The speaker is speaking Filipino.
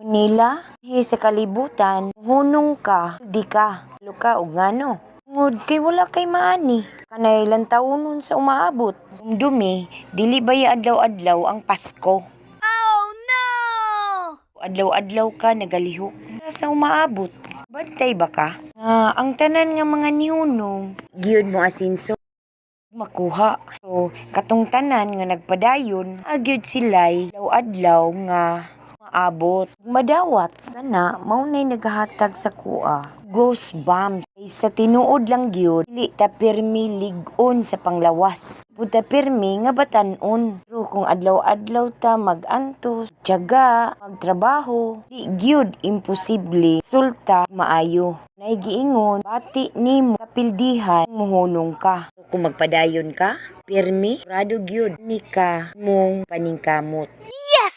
Nila, sa kalibutan, hunong ka, di ka. Luka og ngano. Ngud kay wala kay maani. Kanay ilang taunon sa umaabot. Dumi, dili baya adlaw-adlaw ang Pasko. Oh no! Adlaw-adlaw ka nagalihok sa umaabot. Bantay ba ka? Ang tanan nga mga nihunong, giyod mo asinso makuha. So, katong tanan nga nagpadayon, agyod sila'y adlaw-adlaw nga maabot. Madawat, kana, maunay naghatag sa kuha. Goosebumps. Sa tinuod lang gyud, dili ta pirmi lig-on sa panglawas. Buta pirmi nga batan-on. Pero kung adlaw-adlaw ta mag-antos, tiyaga, magtrabaho, di gyud imposible. Sulta maayo. Naigiingon, bati nimo kapildihan, muhunong ka. Kung magpadayon ka, pirmi, rado gyud ni ka mong paningkamot. Yes!